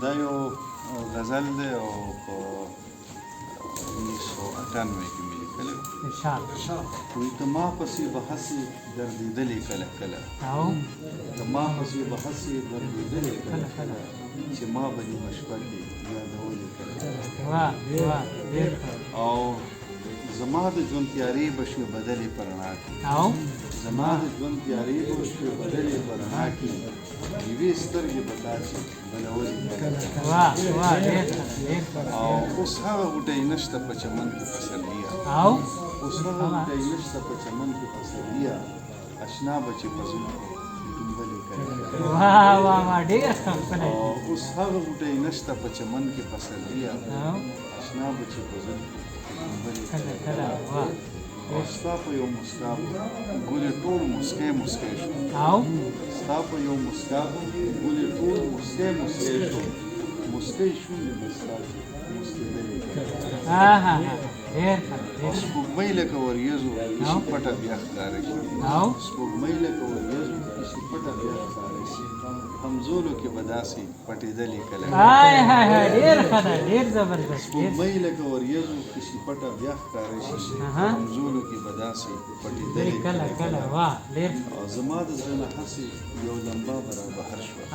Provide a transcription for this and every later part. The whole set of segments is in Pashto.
دا یو غزل دی او په 1998 کې مې لیکلی و. وایي که ما پسې به هسې دردېدلې کله کله، که ما پسې به هسې دردېدلې کله کله، چې ما به نیمه شپه کې یادولې کله کله. او زما د ژوند تیارې به شوې بدلې په رڼا کې، زما د ژوند تیارې به شوې بدلې په رڼا کې، یوې سترګې به داسې بلولې کله. او اوس هغه غوټۍ نشته په چمن کې پسرلیه، اوس هغه غوټۍ نشته په چمن کې پسرلیه، اشنا به چې په زړه کې ډوبلې کله کله. اوس هغه غوټۍ نشته په چمن کې پسرلیه، اشنا به چې په زړه کې او ستا په یو مسکا ګلې ټول مسکی مسکی شو، ستا په یو مسکا ګلې ټول مسکی مسکی شو، مسکی شونډې مې ستا چې مسکېدلې او سپوږمۍ لکه وریځو کښې پټه بیا ښکاره شي، سپوږمۍ لکه وریځو کښې پټه بیا ښکاره شي، همزولو کې به داسې پټېدلې کله سپوږمۍ لکه وریځو کښې پټه بیا ښکاره شي، همزولو کې به داسې پټېدلې کله. او زما د زړه نه هسې یو لمبه به رابهر شوه،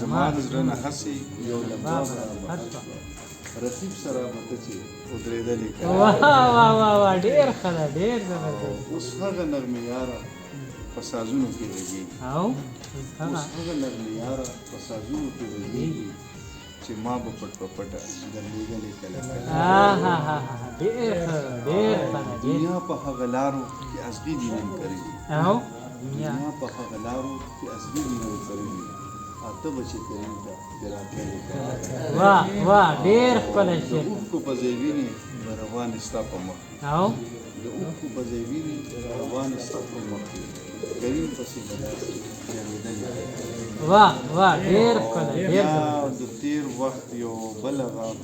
زما د زړه نه هسې یو لمبه به رابهر شوه، رقیب سره به ته چې ودرېدلې کله. اوس هغه نغمې یاره په سازونو کې غږېږي، اوس هغه نغمې یاره په سازونو کې غږېږي، چې ما به پټ په پټه درلېږلې کله کله. دنیا په هغه لارو کې ازغي دي نن کړي، دنیا په هغه لارو کې ازغي دي نن کړي، اته به چې کریم ته دې راتللې کله. د اوښکو په ځای وینې به روانې ستا په مخ، د اوښکو په ځای وینې روانې ستا په مخ، کریم پسې به داسې جنګېدلې کله. یا د تېر وخت یو بله غاښ